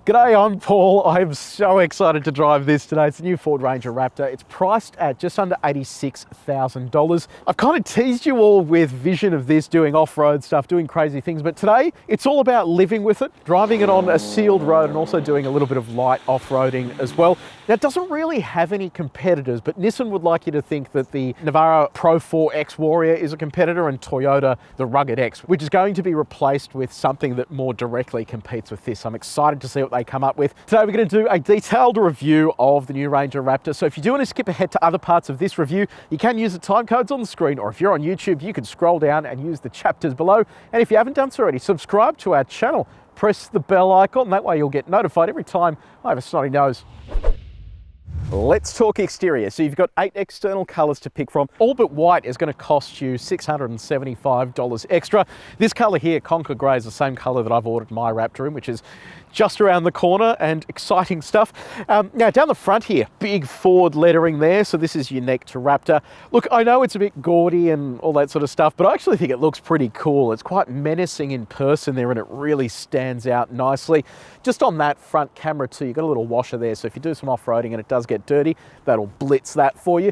G'day, I'm Paul. I am so excited to drive this today. It's a new Ford Ranger Raptor. It's priced at just under $86,000. I've kind of teased you all with vision of this, doing off-road stuff, doing crazy things, but today it's all about living with it, driving it on a sealed road and also doing a little bit of light off-roading as well. Now, it doesn't really have any competitors, but Nissan would like you to think that the Navara Pro 4X Warrior is a competitor and Toyota the Rugged X, which is going to be replaced with something that more directly competes with this. I'm excited to see what they come up with. Today we're going to do a detailed review of the new Ranger Raptor. So if you do want to skip ahead to other parts of this review, you can use the time codes on the screen, or if you're on YouTube, you can scroll down and use the chapters below. And if you haven't done so already, subscribe to our channel, press the bell icon. That way you'll get notified every time I have a snotty nose. Let's talk exterior. So you've got 8 external colours to pick from. All but white is going to cost you $675 extra. This colour here, Conquer Grey, is the same colour that I've ordered my Raptor in, which is just around the corner, and exciting stuff. Now down the front here, big Ford lettering there, so this is unique to Raptor. Look, I know it's a bit gaudy and all that sort of stuff, but I actually think it looks pretty cool. It's quite menacing in person there, and it really stands out nicely. Just on that front camera too, you've got a little washer there, so if you do some off-roading and it does get dirty, that'll blitz that for you.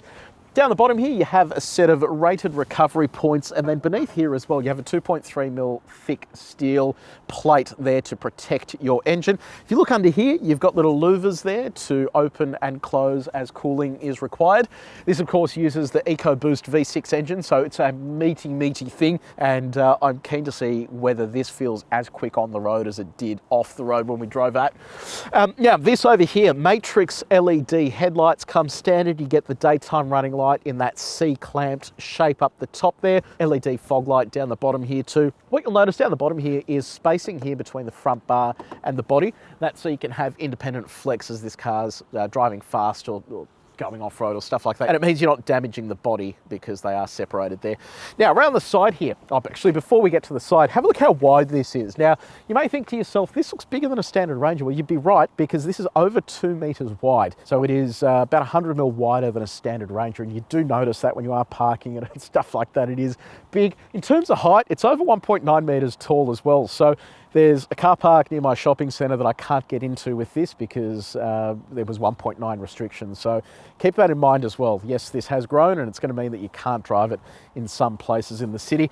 Down the bottom here, you have a set of rated recovery points, and then beneath here as well, you have a 2.3mm thick steel plate there to protect your engine. If you look under here, you've got little louvers there to open and close as cooling is required. This, of course, uses the EcoBoost V6 engine, so it's a meaty thing, and I'm keen to see whether this feels as quick on the road as it did off the road when we drove that. Now, this over here, Matrix LED headlights come standard. You get the daytime running light in that C-clamped shape up the top there. LED fog light down the bottom here too. What you'll notice down the bottom here is spacing here between the front bar and the body. That's so you can have independent flex as this car's driving fast or going off-road or stuff like that. And it means you're not damaging the body because they are separated there. Now, around the side here, actually, before we get to the side, have a look how wide this is. Now, you may think to yourself, this looks bigger than a standard Ranger. Well, you'd be right, because this is over 2 meters wide. So it is about 100mm wider than a standard Ranger, and you do notice that when you are parking it and stuff like that. It is big. In terms of height, it's over 1.9 meters tall as well. So there's a car park near my shopping centre that I can't get into with this because there was 1.9 restrictions. So keep that in mind as well. Yes, this has grown, and it's going to mean that you can't drive it in some places in the city.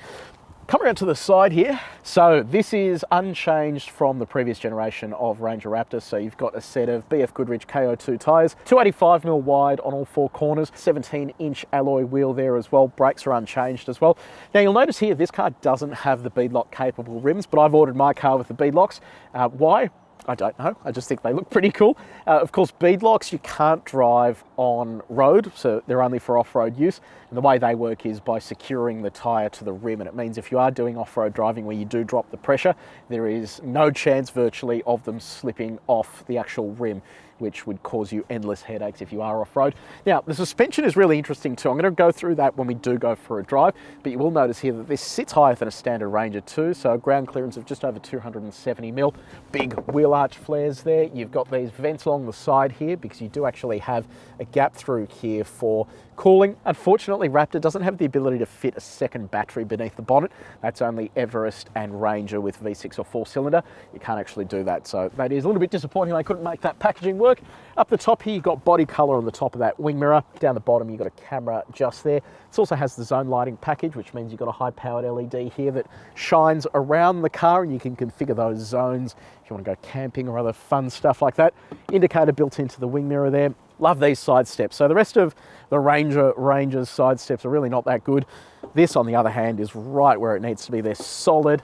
Come around to the side here. So this is unchanged from the previous generation of Ranger Raptor. So you've got a set of BF Goodrich KO2 tyres, 285mm wide on all 4 corners, 17-inch alloy wheel there as well. Brakes are unchanged as well. Now you'll notice here, this car doesn't have the beadlock capable rims, but I've ordered my car with the beadlocks. Why? I don't know. I just think they look pretty cool. Of course, beadlocks you can't drive on road, so they're only for off-road use. And the way they work is by securing the tyre to the rim. And it means if you are doing off-road driving where you do drop the pressure, there is no chance virtually of them slipping off the actual rim, which would cause you endless headaches if you are off-road. Now, the suspension is really interesting too. I'm going to go through that when we do go for a drive, but you will notice here that this sits higher than a standard Ranger too, so a ground clearance of just over 270mm. Big wheel arch flares there. You've got these vents along the side here because you do actually have a gap through here for cooling. Unfortunately, Raptor doesn't have the ability to fit a second battery beneath the bonnet. That's only Everest and Ranger with V6 or 4-cylinder. You can't actually do that, so that is a little bit disappointing. They couldn't make that packaging work. Up the top here, you've got body colour on the top of that wing mirror. Down the bottom, you've got a camera just there. It also has the zone lighting package, which means you've got a high-powered LED here that shines around the car, and you can configure those zones if you want to go camping or other fun stuff like that. Indicator built into the wing mirror there. Love these side steps. So the rest of the Ranger's side steps are really not that good. This, on the other hand, is right where it needs to be. They're solid.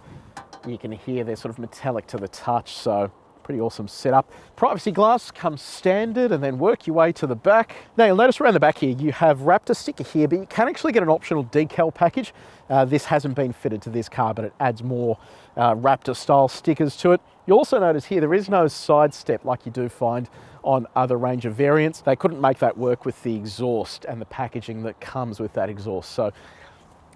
You can hear they're sort of metallic to the touch, so pretty awesome setup. Privacy glass comes standard, and then work your way to the back. Now you'll notice around the back here, you have Raptor sticker here, but you can actually get an optional decal package. This hasn't been fitted to this car, but it adds more Raptor style stickers to it. You'll also notice here, there is no side step like you do find on other Ranger variants. They couldn't make that work with the exhaust and the packaging that comes with that exhaust. So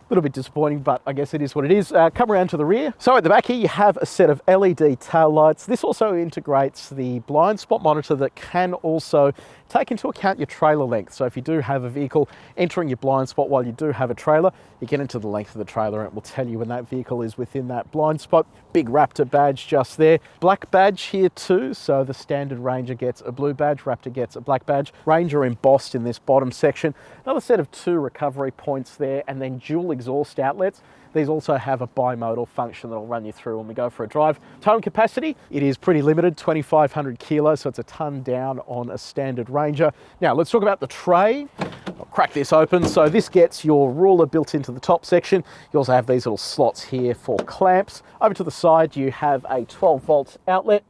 little bit disappointing, but I guess it is what it is. Come around to the rear. So at the back here, you have a set of LED tail lights. This also integrates the blind spot monitor that can also take into account your trailer length. So if you do have a vehicle entering your blind spot while you do have a trailer, you get into the length of the trailer and it will tell you when that vehicle is within that blind spot. Big Raptor badge just there. Black badge here too. So the standard Ranger gets a blue badge, Raptor gets a black badge. Ranger embossed in this bottom section. Another set of 2 recovery points there, and then dual exhaust outlets. These also have a bimodal function that I'll run you through when we go for a drive. Towing capacity, it is pretty limited, 2,500 kilos, so it's a ton down on a standard Ranger. Now let's talk about the tray. I'll crack this open. So this gets your ruler built into the top section. You also have these little slots here for clamps. Over to the side, you have a 12-volt outlet.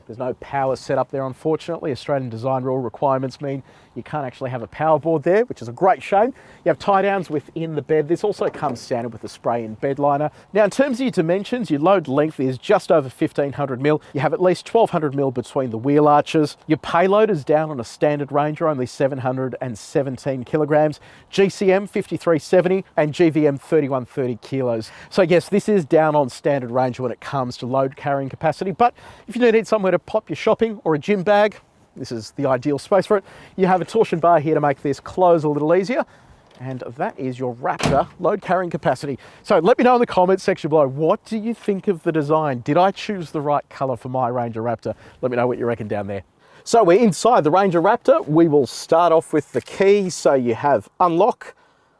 There's no power set up there, unfortunately. Australian design rule requirements mean you can't actually have a power board there, which is a great shame. You have tie downs within the bed. This also comes standard with a spray-in bed liner. Now, in terms of your dimensions, your load length is just over 1,500 mil. You have at least 1,200 mil between the wheel arches. Your payload is down on a standard Ranger, only 717 kilograms. GCM 5370 and GVM 3130 kilos. So yes, this is down on standard Ranger when it comes to load carrying capacity, but if you need somewhere to pop your shopping or a gym bag, this is the ideal space for it. You have a torsion bar here to make this close a little easier. And that is your Raptor load carrying capacity. So let me know in the comments section below, what do you think of the design? Did I choose the right color for my Ranger Raptor? Let me know what you reckon down there. So we're inside the Ranger Raptor. We will start off with the key. So you have unlock,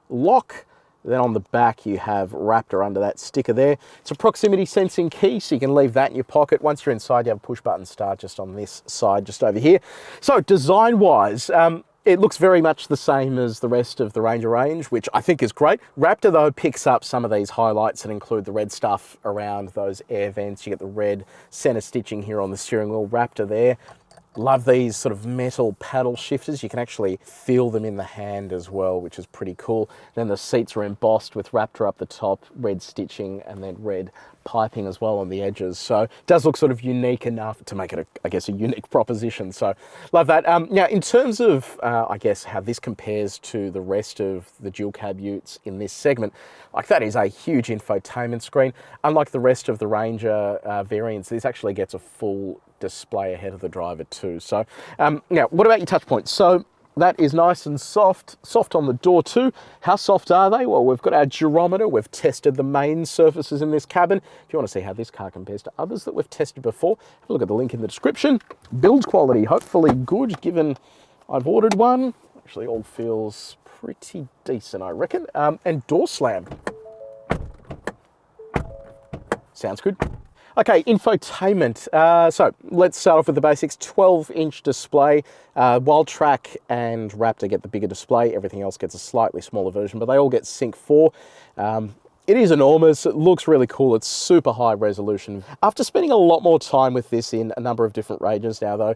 lock, then on the back you have Raptor under that sticker there. It's a proximity sensing key, so you can leave that in your pocket. Once you're inside, you have a push button start just on this side, just over here. So design wise, it looks very much the same as the rest of the Ranger range, which I think is great. Raptor though picks up some of these highlights that include the red stuff around those air vents. You get the red center stitching here on the steering wheel. Raptor there. Love these sort of metal paddle shifters. You can actually feel them in the hand as well, which is pretty cool. Then the seats are embossed with Raptor up the top, red stitching, and then red piping as well on the edges. So it does look sort of unique enough to make it, I guess, a unique proposition. So love that. Now, in terms of, I guess, how this compares to the rest of the dual cab utes in this segment, like that is a huge infotainment screen. Unlike the rest of the Ranger variants, this actually gets a full display ahead of the driver too. So now, what about your touch points? So that is nice and soft on the door too. How soft are they? Well, we've got our gyrometer. We've tested the main surfaces in this cabin. If you want to see how this car compares to others that we've tested before, have a look at the link in the description. Build quality, hopefully good, given I've ordered one. Actually, all feels pretty decent, I reckon. And door slam. Sounds good. Okay, infotainment. So let's start off with the basics. 12-inch display. Wildtrak and Raptor get the bigger display. Everything else gets a slightly smaller version, but they all get Sync 4. It is enormous. It looks really cool. It's super high resolution. After spending a lot more time with this in a number of different ranges now, though,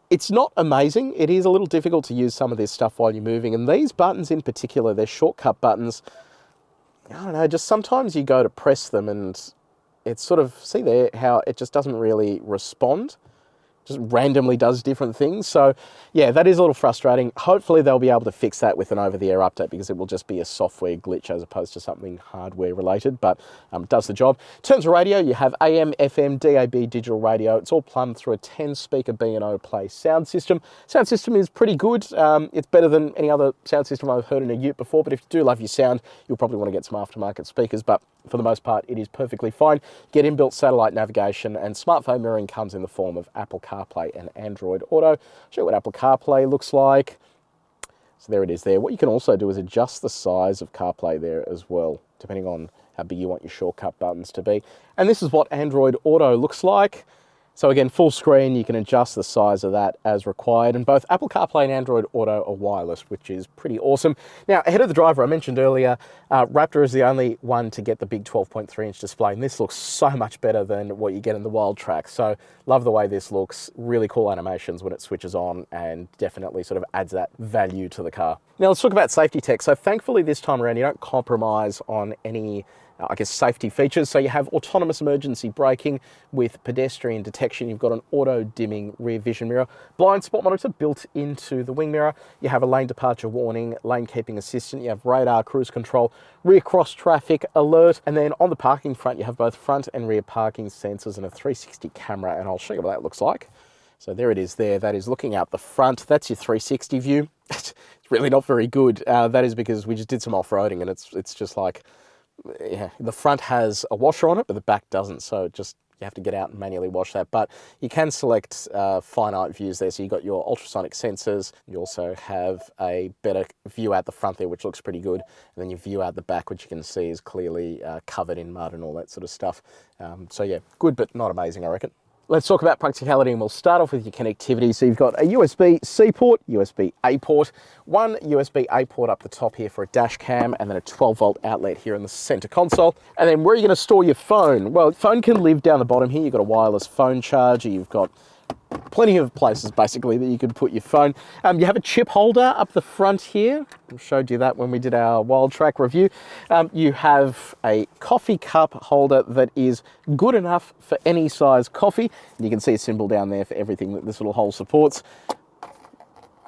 it's not amazing. It is a little difficult to use some of this stuff while you're moving. And these buttons in particular, they're shortcut buttons. I don't know, just sometimes you go to press them and it's sort of, see there, how it just doesn't really respond. Just randomly does different things. So yeah, that is a little frustrating. Hopefully they'll be able to fix that with an over-the-air update, because it will just be a software glitch as opposed to something hardware related, but it does the job. In terms of radio, you have AM, FM, DAB, digital radio. It's all plumbed through a 10-speaker B&O Play sound system. Sound system is pretty good. It's better than any other sound system I've heard in a ute before, but if you do love your sound, you'll probably want to get some aftermarket speakers, but for the most part, it is perfectly fine. Get inbuilt satellite navigation, and smartphone mirroring comes in the form of Apple CarPlay and Android Auto. I'll show you what Apple CarPlay looks like. So there it is there. What you can also do is adjust the size of CarPlay there as well, depending on how big you want your shortcut buttons to be. And this is what Android Auto looks like. So again, full screen, you can adjust the size of that as required, and both Apple CarPlay and Android Auto are wireless, which is pretty awesome. Now, ahead of the driver, I mentioned earlier, Raptor is the only one to get the big 12.3-inch display, and this looks so much better than what you get in the Wildtrak. So love the way this looks, really cool animations when it switches on, and definitely sort of adds that value to the car. Now let's talk about safety tech. So thankfully this time around, you don't compromise on any I guess, safety features. So you have autonomous emergency braking with pedestrian detection. You've got an auto-dimming rear vision mirror, blind spot monitor built into the wing mirror. You have a lane departure warning, lane keeping assistant. You have radar, cruise control, rear cross traffic alert. And then on the parking front, you have both front and rear parking sensors and a 360 camera. And I'll show you what that looks like. So there it is there. That is looking out the front. That's your 360 view. It's really not very good. That is because we just did some off-roading, and it's just like, yeah, the front has a washer on it, but the back doesn't. So just you have to get out and manually wash that. But you can select finite views there. So you've got your ultrasonic sensors. You also have a better view out the front there, which looks pretty good. And then your view out the back, which you can see is clearly covered in mud and all that sort of stuff. So yeah, good, but not amazing, I reckon. Let's talk about practicality, and we'll start off with your connectivity. So you've got a USB-C port, USB-A port, one USB-A port up the top here for a dash cam, and then a 12-volt outlet here in the center console. And then where are you going to store your phone? Well, phone can live down the bottom here. You've got a wireless phone charger. You've got plenty of places basically that you could put your phone. You have a chip holder up the front here. I showed you that when we did our Wildtrak review. You have a coffee cup holder that is good enough for any size coffee. And you can see a symbol down there for everything that this little hole supports.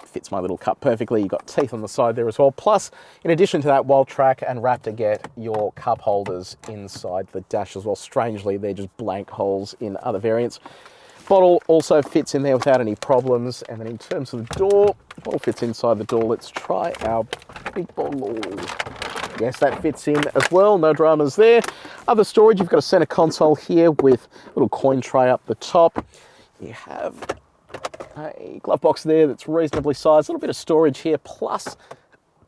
Fits my little cup perfectly. You've got teeth on the side there as well. Plus, in addition to that, Wildtrak and Raptor get your cup holders inside the dash as well. Strangely, they're just blank holes in other variants. Bottle also fits in there without any problems. And then in terms of the door, bottle fits inside the door. Let's try our big bottle. Yes, that fits in as well. No dramas there. Other storage, you've got a center console here with a little coin tray up the top. You have a glove box there that's reasonably sized. A little bit of storage here, plus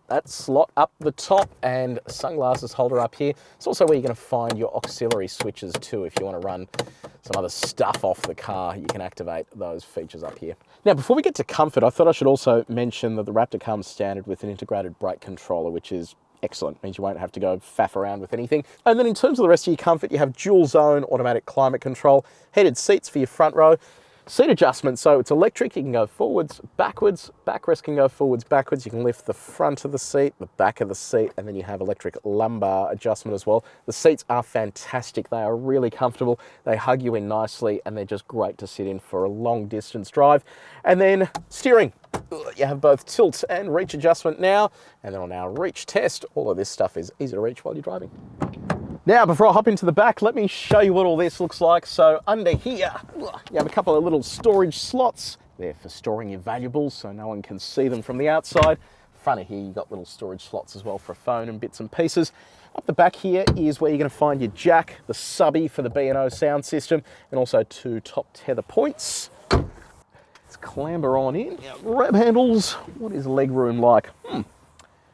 that slot up the top and sunglasses holder up here. It's also where you're going to find your auxiliary switches too. If you want to run some other stuff off the car, you can activate those features up here. Now, before we get to comfort, I thought I should also mention that the Raptor comes standard with an integrated brake controller, which is excellent. It means you won't have to go faff around with anything. And then in terms of the rest of your comfort, you have dual zone automatic climate control, heated seats for your front row, seat adjustment, so it's electric. You can go forwards, backwards, backrest can go forwards, backwards. You can lift the front of the seat, the back of the seat, and then you have electric lumbar adjustment as well. The seats are fantastic. They are really comfortable. They hug you in nicely, and they're just great to sit in for a long distance drive. And then steering. You have both tilt and reach adjustment now, and then on our reach test, all of this stuff is easy to reach while you're driving. Now, before I hop into the back, let me show you what all this looks like. So under here, you have a couple of little storage slots. They're for storing your valuables, so no one can see them from the outside. Front of here, you've got little storage slots as well for a phone and bits and pieces. Up the back here is where you're going to find your jack, the subby for the B&O sound system, and also two top tether points. Let's clamber on in. Rev handles, what is leg room like?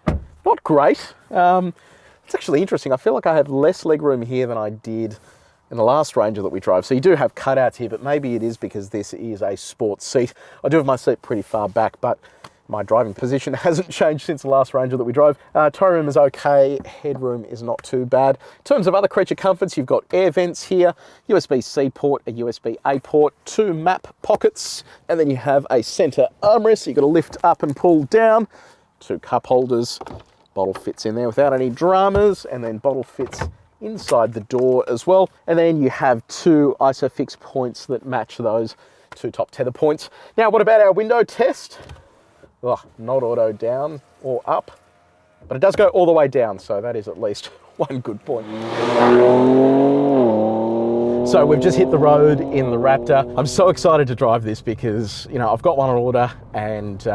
Not great. It's actually interesting. I feel like I have less legroom here than I did in the last Ranger that we drove. So you do have cutouts here, but maybe it is because this is a sports seat. I do have my seat pretty far back, but my driving position hasn't changed since the last Ranger that we drove. Tow room is okay. Headroom is not too bad. In terms of other creature comforts, you've got air vents here, USB-C port, a USB-A port, two map pockets, and then you have a center armrest. So you've got to lift up and pull down, two cup holders. Bottle fits in there without any dramas, and then bottle fits inside the door as well. And then you have two ISOFIX points that match those two top tether points. Now, what about our window test? Oh, not auto down or up, but it does go all the way down, so that is at least one good point. So we've just hit the road in the Raptor. I'm so excited to drive this because, you know, I've got one on order, and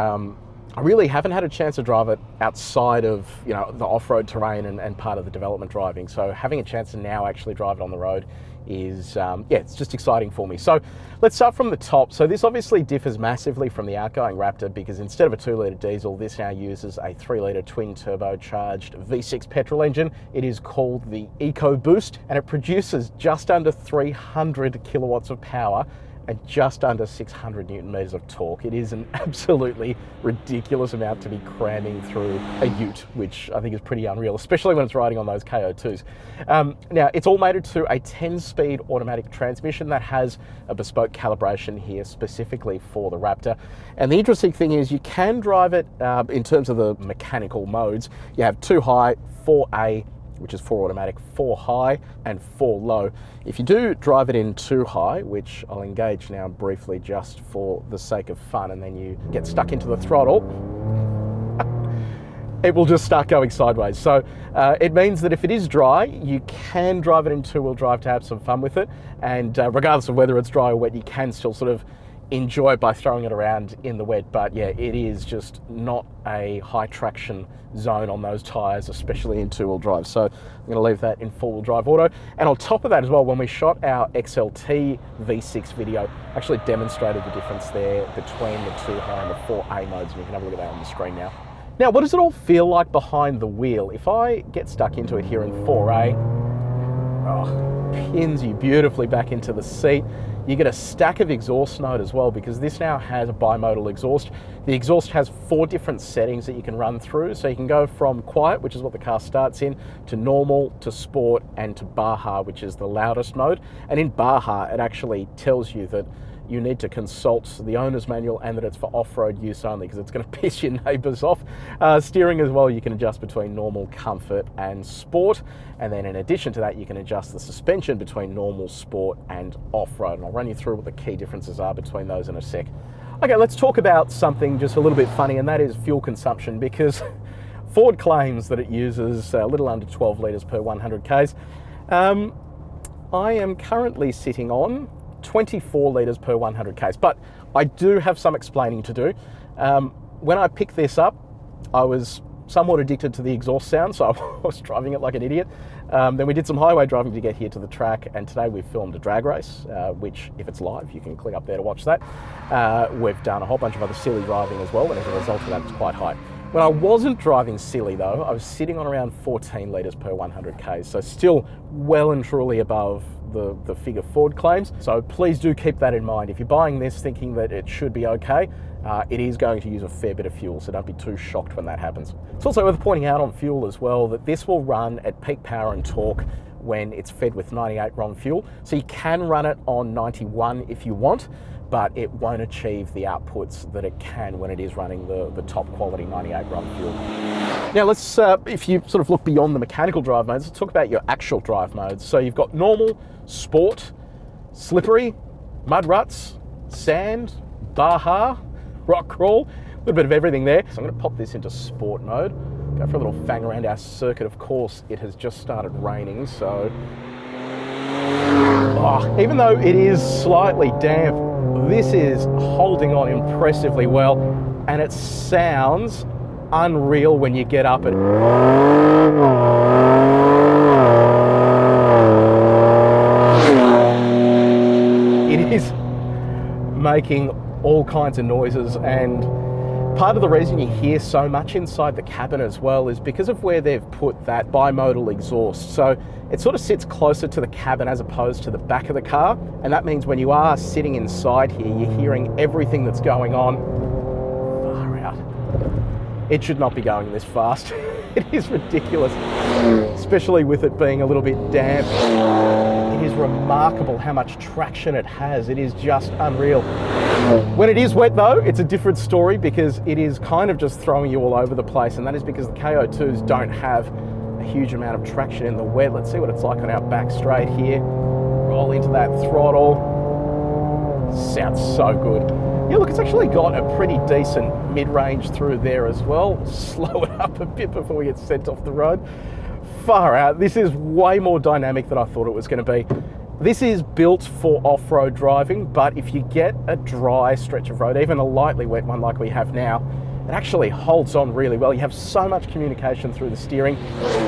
I really haven't had a chance to drive it outside of, you know, the off-road terrain and part of the development driving. So having a chance to now actually drive it on the road is, yeah, it's just exciting for me. So let's start from the top. So this obviously differs massively from the outgoing Raptor because instead of a 2-litre diesel, this now uses a 3-litre twin turbocharged V6 petrol engine. It is called the EcoBoost, and it produces just under 300 kilowatts of power and just under 600 Newton meters of torque. It is an absolutely ridiculous amount to be cramming through a ute, which I think is pretty unreal, especially when it's riding on those KO2s. Now, it's all mated to a 10-speed automatic transmission that has a bespoke calibration here specifically for the Raptor. And the interesting thing is you can drive it in terms of the mechanical modes. You have 2 high, 4A, which is 4 automatic, 4 high and 4 low. If you do drive it in 2 high, which I'll engage now briefly just for the sake of fun, and then you get stuck into the throttle, it will just start going sideways. So it means that if it is dry, you can drive it in 2-wheel drive to have some fun with it. And regardless of whether it's dry or wet, you can still sort of enjoy it by throwing it around in the wet. But yeah, it is just not a high traction zone on those tires, especially in 2-wheel drive. So I'm going to leave that in 4-wheel drive auto. And on top of that as well, when we shot our XLT V6 video, actually demonstrated the difference there between the 2 high and the 4A modes. And you can have a look at that on the screen now. Now, what does it all feel like behind the wheel? If I get stuck into it here in 4A, pins you beautifully back into the seat. You get a stack of exhaust note as well, because this now has a bimodal exhaust. The exhaust has 4 different settings that you can run through. So you can go from quiet, which is what the car starts in, to normal, to sport, and to Baja, which is the loudest mode. And in Baja, it actually tells you that you need to consult the owner's manual and that it's for off-road use only, because it's going to piss your neighbours off. Steering as well, you can adjust between normal, comfort and sport. And then in addition to that, you can adjust the suspension between normal, sport and off-road. And I'll run you through what the key differences are between those in a sec. Okay, let's talk about something just a little bit funny, and that is fuel consumption, because Ford claims that it uses a little under 12 litres per 100 Ks. I am currently sitting on 24 litres per 100 Ks, but I do have some explaining to do. When I picked this up, I was somewhat addicted to the exhaust sound, so I was driving it like an idiot. Then we did some highway driving to get here to the track, and today we filmed a drag race, which, if it's live, you can click up there to watch that. We've done a whole bunch of other silly driving as well, and as a result of that, it's quite high. When I wasn't driving silly though, I was sitting on around 14 litres per 100 Ks, so still well and truly above the figure Ford claims. So please do keep that in mind. If you're buying this thinking that it should be okay, it is going to use a fair bit of fuel, so don't be too shocked when that happens. It's also worth pointing out on fuel as well that this will run at peak power and torque when it's fed with 98 RON fuel. So you can run it on 91 if you want, but it won't achieve the outputs that it can when it is running the top quality 98 RON fuel. Now let's, if you sort of look beyond the mechanical drive modes, let's talk about your actual drive modes. So you've got normal, sport, slippery, mud ruts, sand, Baja, rock crawl, a little bit of everything there. So I'm going to pop this into sport mode, go for a little fang around our circuit. Of course, it has just started raining, so even though it is slightly damp, this is holding on impressively well, and it sounds unreal when you get up it. It is making all kinds of noises, and part of the reason you hear so much inside the cabin as well is because of where they've put that bimodal exhaust. So it sort of sits closer to the cabin as opposed to the back of the car, and that means when you are sitting inside here, you're hearing everything that's going on. Far out. It should not be going this fast. It is ridiculous, especially with it being a little bit damp. It is remarkable how much traction it has. It is just unreal. When it is wet though, it's a different story, because it is kind of just throwing you all over the place, and that is because the KO2s don't have a huge amount of traction in the wet. Let's see what it's like on our back straight here. Roll into that throttle. Sounds so good. Yeah, look, it's actually got a pretty decent mid-range through there as well. Slow it up a bit before we get sent off the road. Far out. This is way more dynamic than I thought it was going to be. This is built for off-road driving, but if you get a dry stretch of road, even a lightly wet one like we have now, it actually holds on really well. You have so much communication through the steering.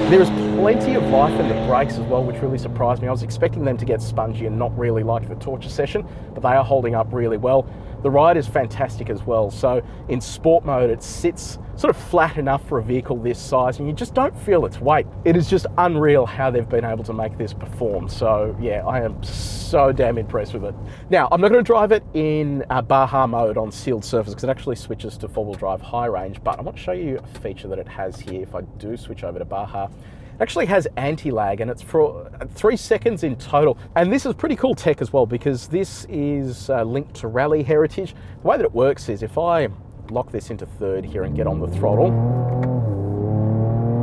There is plenty of life in the brakes as well, which really surprised me. I was expecting them to get spongy and not really like the torture session, but they are holding up really well. The ride is fantastic as well. So in sport mode, it sits sort of flat enough for a vehicle this size, and you just don't feel its weight. It is just unreal how they've been able to make this perform. So yeah, I am so damn impressed with it. Now, I'm not going to drive it in Baja mode on sealed surface, because it actually switches to four-wheel drive high range, but I want to show you a feature that it has here if I do switch over to Baja. It actually has anti-lag, and it's for 3 seconds in total. And this is pretty cool tech as well, because this is linked to Rally Heritage. The way that it works is if I lock this into third here and get on the throttle,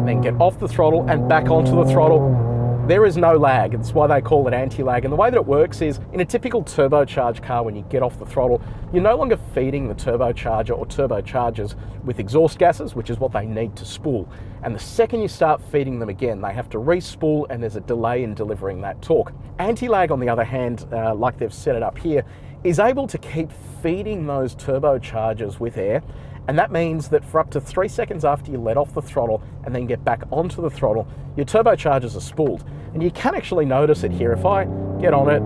and then get off the throttle and back onto the throttle. There is no lag. That's why they call it anti-lag. And the way that it works is, in a typical turbocharged car, when you get off the throttle, you're no longer feeding the turbocharger or turbochargers with exhaust gases, which is what they need to spool. And the second you start feeding them again, they have to re-spool, and there's a delay in delivering that torque. Anti-lag, on the other hand, like they've set it up here, is able to keep feeding those turbochargers with air. And that means that for up to 3 seconds after you let off the throttle and then get back onto the throttle, your turbochargers are spooled. And you can actually notice it here. If I get on it,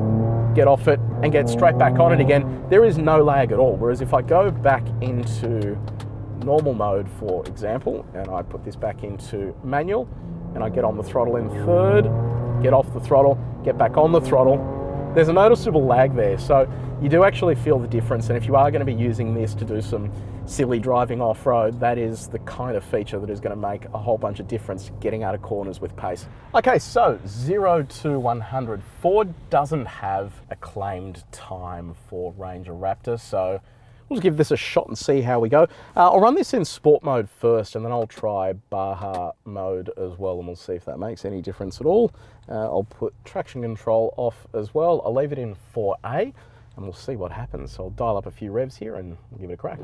get off it, and get straight back on it again, there is no lag at all. Whereas if I go back into normal mode, for example, and I put this back into manual, and I get on the throttle in third, get off the throttle, get back on the throttle, there's a noticeable lag there. So you do actually feel the difference. And if you are going to be using this to do some silly driving off-road, that is the kind of feature that is going to make a whole bunch of difference getting out of corners with pace. Okay, so 0 to 100. Ford doesn't have a claimed time for Ranger Raptor, so we'll just give this a shot and see how we go. I'll run this in sport mode first, and then I'll try Baja mode as well, and we'll see if that makes any difference at all. I'll put traction control off as well. I'll leave it in 4A, and we'll see what happens. So I'll dial up a few revs here and we'll give it a crack.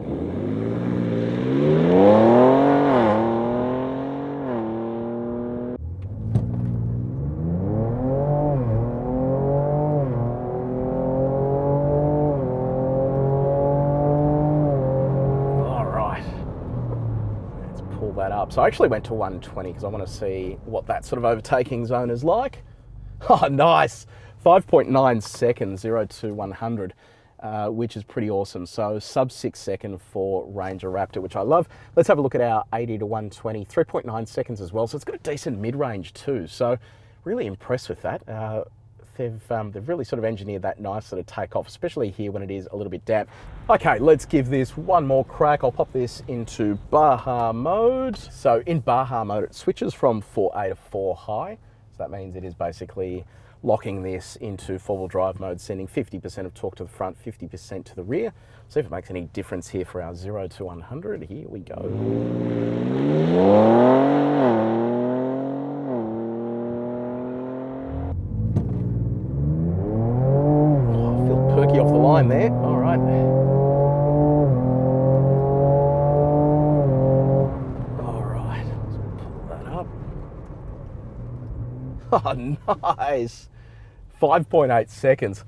So I actually went to 120 because I want to see what that sort of overtaking zone is like. Oh, nice. 5.9 seconds, 0 to 100, which is pretty awesome. So sub 6 second for Ranger Raptor, which I love. Let's have a look at our 80 to 120, 3.9 seconds as well. So it's got a decent mid-range too. So really impressed with that. They've really sort of engineered that nice sort of takeoff, especially here when it is a little bit damp. Okay, let's give this one more crack. I'll pop this into Baja mode. So in Baja mode, it switches from 4A to 4 high. So that means it is basically locking this into four-wheel drive mode, sending 50% of torque to the front, 50% to the rear. See if it makes any difference here for our 0 to 100. Here we go. Off the line there. All right. All right. Let's pull that up. Oh, nice. 5.8 seconds.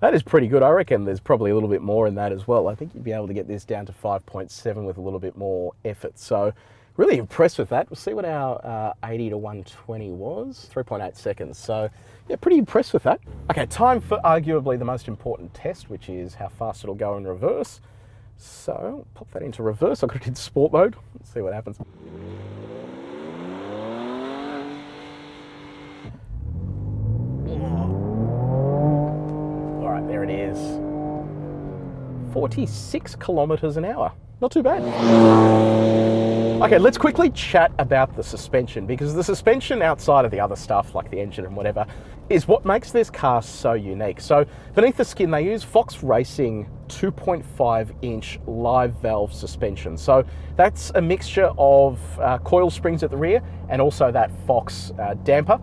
That is pretty good. I reckon there's probably a little bit more in that as well. I think you'd be able to get this down to 5.7 with a little bit more effort. So really impressed with that. We'll see what our 80 to 120 was. 3.8 seconds. So yeah, pretty impressed with that. Okay, time for arguably the most important test, which is how fast it'll go in reverse. So pop that into reverse. I've got it in sport mode. Let's see what happens. All right, there it is. 46 kilometers an hour. Not too bad. Okay, let's quickly chat about the suspension, because the suspension, outside of the other stuff like the engine and whatever, is what makes this car so unique. So beneath the skin, they use Fox Racing 2.5-inch live valve suspension. So that's a mixture of coil springs at the rear and also that Fox damper.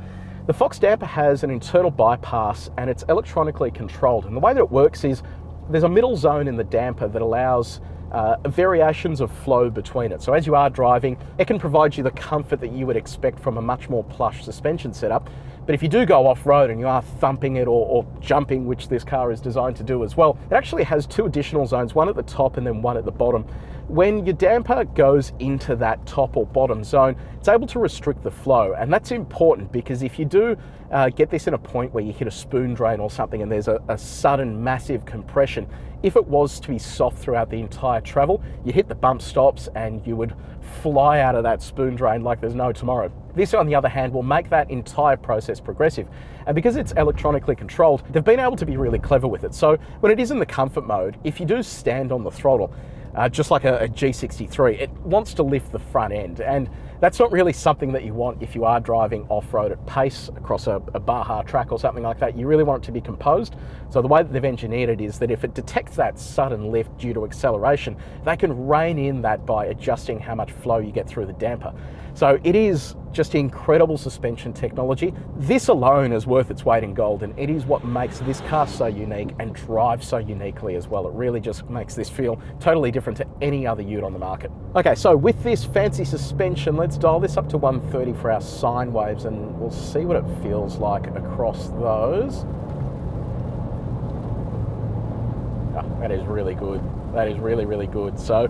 The Fox damper has an internal bypass and it's electronically controlled. And the way that it works is there's a middle zone in the damper that allows variations of flow between it. So as you are driving, it can provide you the comfort that you would expect from a much more plush suspension setup. But if you do go off-road and you are thumping it or jumping, which this car is designed to do as well, it actually has two additional zones, one at the top and then one at the bottom. When your damper goes into that top or bottom zone, it's able to restrict the flow. And that's important because if you do get this in a point where you hit a spoon drain or something and there's a sudden massive compression, if it was to be soft throughout the entire travel, you hit the bump stops and you would fly out of that spoon drain like there's no tomorrow. This, on the other hand, will make that entire process progressive. And because it's electronically controlled, they've been able to be really clever with it. So when it is in the comfort mode, if you do stand on the throttle, just like a G63, it wants to lift the front end. And That's not really something that you want if you are driving off-road at pace across a Baja track or something like that. You really want it to be composed. So the way that they've engineered it is that if it detects that sudden lift due to acceleration, they can rein in that by adjusting how much flow you get through the damper. So it is just incredible suspension technology. This alone is worth its weight in gold, and it is what makes this car so unique and drives so uniquely as well. It really just makes this feel totally different to any other ute on the market. Okay, so with this fancy suspension, let's dial this up to 130 for our sine waves, and we'll see what it feels like across those. Oh, that is really good. That is really, really good. So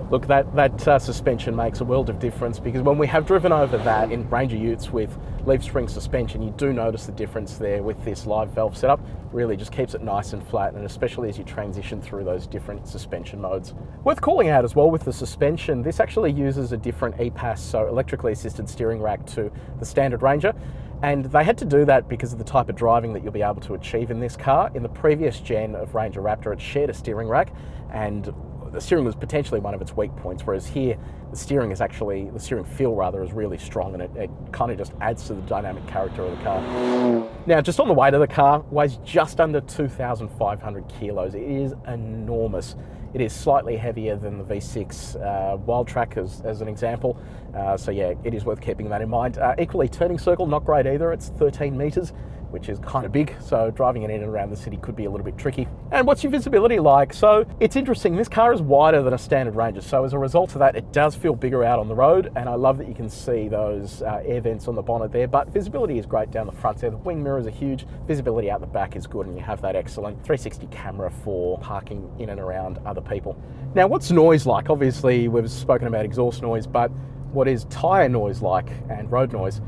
look, that suspension makes a world of difference, because when we have driven over that in Ranger utes with leaf spring suspension, you do notice the difference there with this live valve setup. Really just keeps it nice and flat, and especially as you transition through those different suspension modes. Worth calling out as well with the suspension, this actually uses a different EPAS, so electrically assisted steering rack, to the standard Ranger. And they had to do that because of the type of driving that you'll be able to achieve in this car. In the previous gen of Ranger Raptor, it shared a steering rack, and the steering was potentially one of its weak points, whereas here the steering feel rather is really strong, and it kind of just adds to the dynamic character of the car. Now, just on the weight of the car, weighs just under 2,500 kilos. It is enormous. It is slightly heavier than the V6 Wildtrak as an example. So yeah, it is worth keeping that in mind. Equally, turning circle, not great either. It's 13 meters, which is kind of big, so driving it in and around the city could be a little bit tricky. And what's your visibility like? So it's interesting, this car is wider than a standard Ranger, so as a result of that, it does feel bigger out on the road, and I love that you can see those air vents on the bonnet there, but visibility is great down the front there. The wing mirrors are huge, visibility out the back is good, and you have that excellent 360 camera for parking in and around other people. Now, what's noise like? Obviously, we've spoken about exhaust noise, but what is tyre noise like and road noise?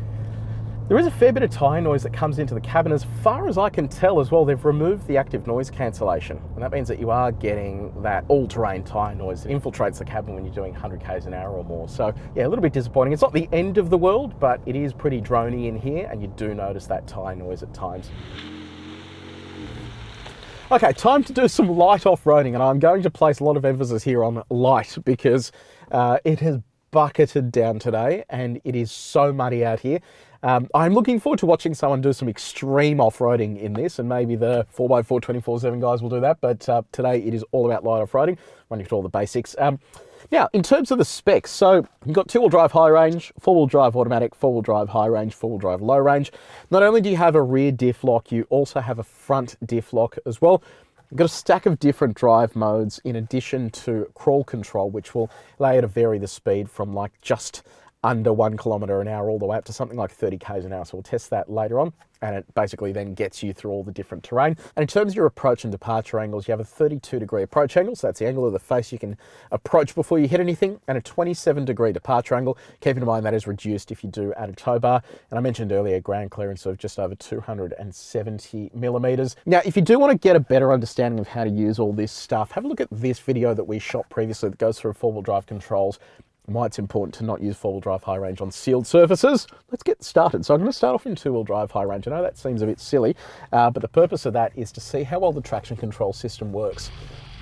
There is a fair bit of tyre noise that comes into the cabin. As far as I can tell as well, they've removed the active noise cancellation. And that means that you are getting that all-terrain tyre noise that infiltrates the cabin when you're doing 100 k's an hour or more. So yeah, a little bit disappointing. It's not the end of the world, but it is pretty droney in here, and you do notice that tyre noise at times. Okay, time to do some light off-roading, and I'm going to place a lot of emphasis here on light, because it has bucketed down today and it is so muddy out here. I'm looking forward to watching someone do some extreme off-roading in this, and maybe the 4x4 24/7 guys will do that, but today it is all about light off-roading, running through all the basics. Now, in terms of the specs, so you've got two-wheel drive high range, four-wheel drive automatic, four-wheel drive high range, four-wheel drive low range. Not only do you have a rear diff lock, you also have a front diff lock as well. You've got a stack of different drive modes in addition to crawl control, which will allow you to vary the speed from like just under 1 kilometre an hour all the way up to something like 30 k's an hour. So we'll test that later on, and it basically then gets you through all the different terrain. And in terms of your approach and departure angles, you have a 32-degree approach angle, so that's the angle of the face you can approach before you hit anything, and a 27-degree departure angle. Keeping in mind that is reduced if you do add a tow bar. And I mentioned earlier, ground clearance of just over 270 millimetres. Now, if you do want to get a better understanding of how to use all this stuff, have a look at this video that we shot previously that goes through four-wheel drive controls, why it's important to not use four-wheel drive high range on sealed surfaces. Let's get started. So I'm going to start off in two-wheel drive high range. I know that seems a bit silly, but the purpose of that is to see how well the traction control system works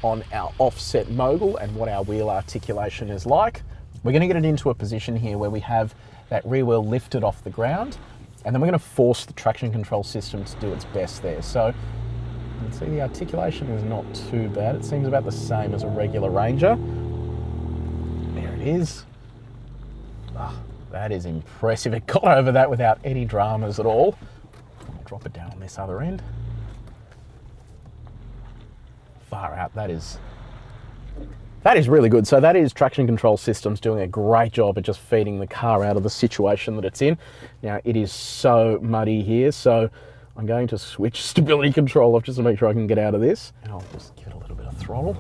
on our offset mogul and what our wheel articulation is like. We're going to get it into a position here where we have that rear wheel lifted off the ground, and then we're going to force the traction control system to do its best there. So you can see the articulation is not too bad. It seems about the same as a regular Ranger. It is. Oh, that is impressive. It got over that without any dramas at all. I'll drop it down on this other end. Far out. That is really good. So that is traction control systems doing a great job at just feeding the car out of the situation that it's in. Now, it is so muddy here, so I'm going to switch stability control off just to make sure I can get out of this. And I'll just give it a little bit of throttle.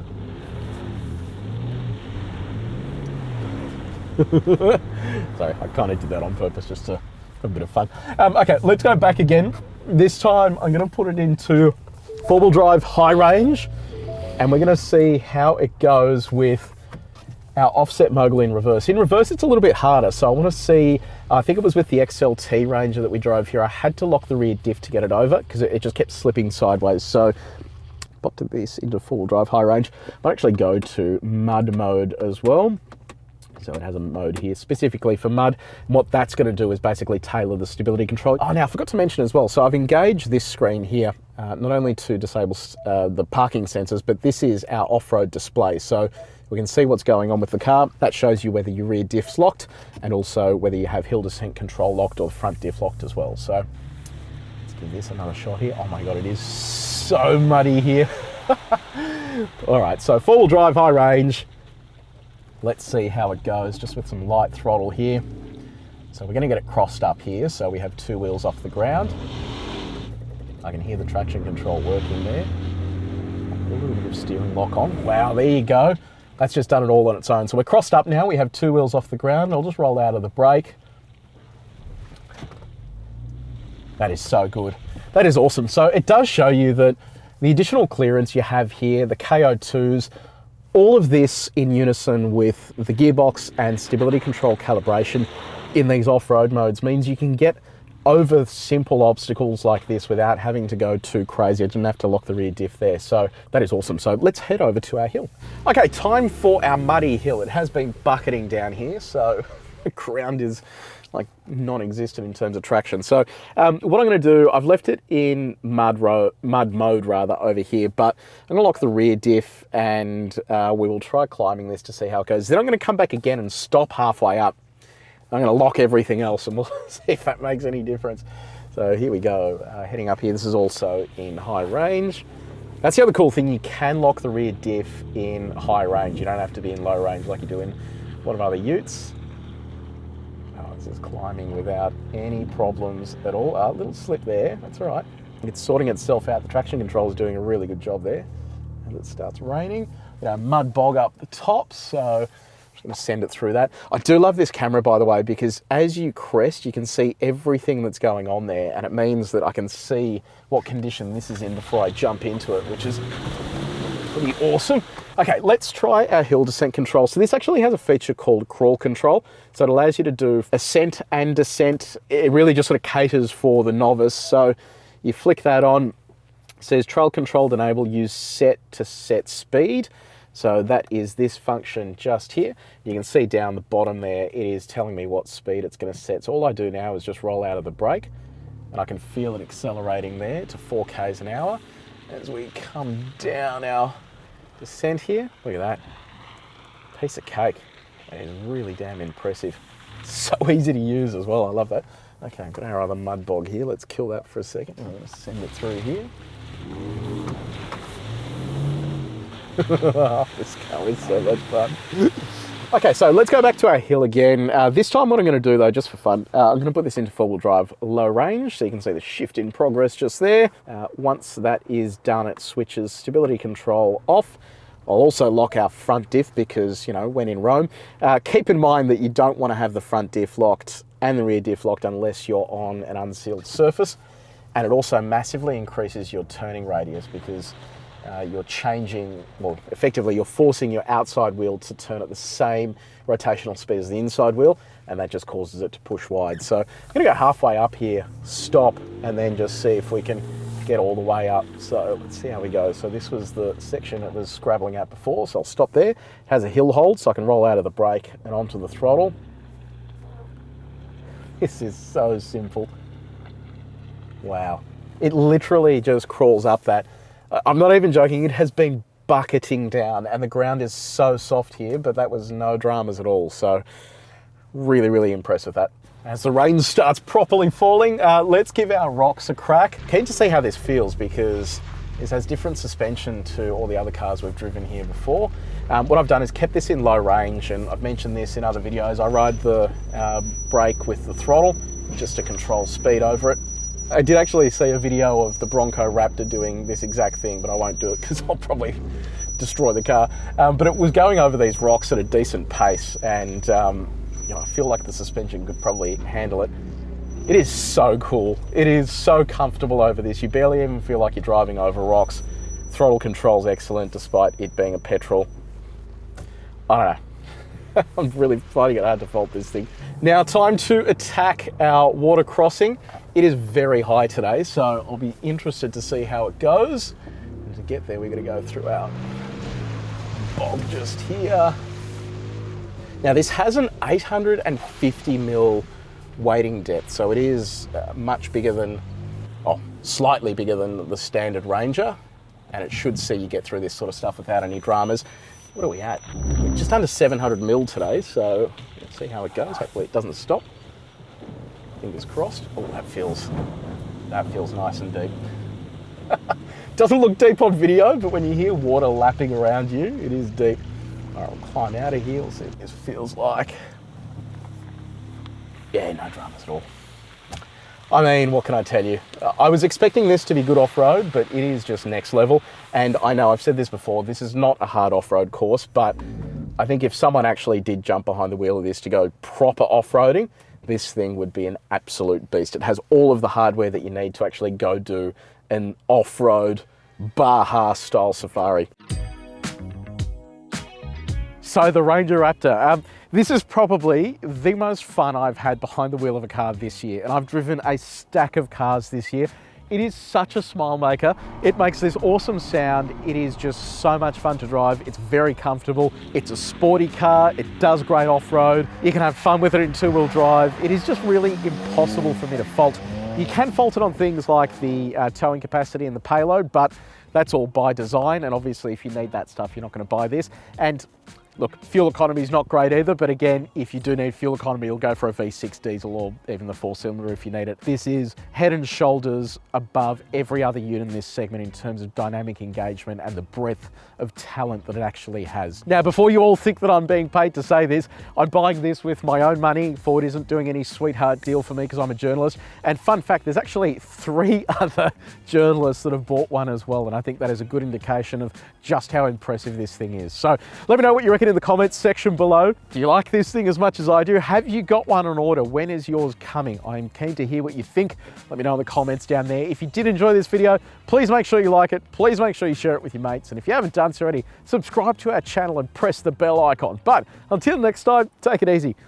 Sorry, I kind of did that on purpose just to have a bit of fun. Okay, let's go back again. This time I'm going to put it into four-wheel drive high range, and we're going to see how it goes with our offset mogul in reverse. In reverse, it's a little bit harder, so I want to see, I think it was with the XLT Ranger that we drove here, I had to lock the rear diff to get it over because it just kept slipping sideways. So popped this into four-wheel drive high range. I'll actually go to mud mode as well. So it has a mode here specifically for mud. And what that's going to do is basically tailor the stability control. Oh, now I forgot to mention as well, so I've engaged this screen here, not only to disable the parking sensors, but this is our off-road display. So we can see what's going on with the car. That shows you whether your rear diff's locked and also whether you have hill descent control locked or the front diff locked as well. So let's give this another shot here. Oh my God, it is so muddy here. All right, so four-wheel drive, high range. Let's see how it goes, just with some light throttle here. So we're gonna get it crossed up here, so we have two wheels off the ground. I can hear the traction control working there. A little bit of steering lock on. Wow, there you go. That's just done it all on its own. So we're crossed up now, we have two wheels off the ground. I'll just roll out of the brake. That is so good. That is awesome. So it does show you that the additional clearance you have here, the KO2s, all of this in unison with the gearbox and stability control calibration in these off-road modes means you can get over simple obstacles like this without having to go too crazy. I didn't have to lock the rear diff there. So that is awesome. So let's head over to our hill. Okay, time for our muddy hill. It has been bucketing down here, so the ground is like non-existent in terms of traction. So what I'm going to do, I've left it in mud mode rather over here, but I'm going to lock the rear diff and we will try climbing this to see how it goes. Then I'm going to come back again and stop halfway up. I'm going to lock everything else and we'll see if that makes any difference. So here we go, heading up here. This is also in high range. That's the other cool thing, you can lock the rear diff in high range. You don't have to be in low range like you do in a lot of other utes. This is climbing without any problems at all. A little slip there, that's all right. It's sorting itself out. The traction control is doing a really good job there. And it starts raining. Mud bog up the top, so I'm just gonna send it through that. I do love this camera, by the way, because as you crest, you can see everything that's going on there, and it means that I can see what condition this is in before I jump into it, which is pretty awesome. Okay, let's try our hill descent control. So this actually has a feature called crawl control. So it allows you to do ascent and descent. It really just sort of caters for the novice. So you flick that on, it says trail control enable, use set to set speed. So that is this function just here. You can see down the bottom there, it is telling me what speed it's gonna set. So all I do now is just roll out of the brake and I can feel it accelerating there to 4 k's an hour. As we come down our descent here, look at that, piece of cake. That is really damn impressive. So easy to use as well, I love that. Okay, I've got our other mud bog here. Let's kill that for a second. I'm gonna send it through here. This car is so much fun. Okay, so let's go back to our hill again. This time what I'm gonna do though, just for fun, I'm gonna put this into four-wheel drive low range, so you can see the shift in progress just there. Once that is done, it switches stability control off. I'll also lock our front diff because, you know, when in Rome. Keep in mind that you don't wanna have the front diff locked and the rear diff locked unless you're on an unsealed surface. And it also massively increases your turning radius because you're changing, well, effectively you're forcing your outside wheel to turn at the same rotational speed as the inside wheel, and that just causes it to push wide. So I'm gonna go halfway up here, stop, and then just see if we can get all the way up. So let's see how we go. So this was the section it was scrabbling at before, so I'll stop there. It has a hill hold, so I can roll out of the brake and onto the throttle. This is so simple. Wow. It literally just crawls up that. I'm not even joking, it has been bucketing down and the ground is so soft here, but that was no dramas at all. So really, really impressed with that. As the rain starts properly falling, let's give our rocks a crack. Keen to see how this feels because this has different suspension to all the other cars we've driven here before. What I've done is kept this in low range, and I've mentioned this in other videos. I ride the brake with the throttle just to control speed over it. I did actually see a video of the Bronco Raptor doing this exact thing, but I won't do it because I'll probably destroy the car. But it was going over these rocks at a decent pace, and you know, I feel like the suspension could probably handle it. It is so cool. It is so comfortable over this. You barely even feel like you're driving over rocks. Throttle control's excellent despite it being a petrol. I don't know. I'm really finding it hard to fault this thing. Now, time to attack our water crossing. It is very high today, so I'll be interested to see how it goes. And to get there, we're gonna go through our bog just here. Now this has an 850 mil wading depth, so it is much bigger than, oh, slightly bigger than the standard Ranger, and it should see you get through this sort of stuff without any dramas. What are we at? We're just under 700 mil today, so let's see how it goes. Hopefully it doesn't stop. Fingers crossed. Oh, that feels nice and deep. Doesn't look deep on video, but when you hear water lapping around you, it is deep. All right, I'll climb out of here. We'll see what this feels like. Yeah, no dramas at all. I mean, what can I tell you? I was expecting this to be good off-road, but it is just next level. And I know I've said this before, this is not a hard off-road course, but I think if someone actually did jump behind the wheel of this to go proper off-roading, this thing would be an absolute beast. It has all of the hardware that you need to actually go do an off-road Baja style safari. So the Ranger Raptor, this is probably the most fun I've had behind the wheel of a car this year, and I've driven a stack of cars this year. It is such a smile maker. It makes this awesome sound. It is just so much fun to drive. It's very comfortable. It's a sporty car. It does great off-road. You can have fun with it in two-wheel drive. It is just really impossible for me to fault. You can fault it on things like the towing capacity and the payload, but that's all by design. And obviously if you need that stuff, you're not going to buy this. And look, fuel economy is not great either, but again, if you do need fuel economy, you'll go for a V6 diesel or even the 4-cylinder if you need it. This is head and shoulders above every other unit in this segment in terms of dynamic engagement and the breadth of talent that it actually has. Now, before you all think that I'm being paid to say this, I'm buying this with my own money. Ford isn't doing any sweetheart deal for me because I'm a journalist. And fun fact, there's actually 3 other journalists that have bought one as well. And I think that is a good indication of just how impressive this thing is. So let me know what you reckon in the comments section below. Do you like this thing as much as I do? Have you got one on order? When is yours coming? I'm keen to hear what you think. Let me know in the comments down there. If you did enjoy this video, please make sure you like it. Please make sure you share it with your mates. And if you haven't done so already, subscribe to our channel and press the bell icon. But until next time, take it easy.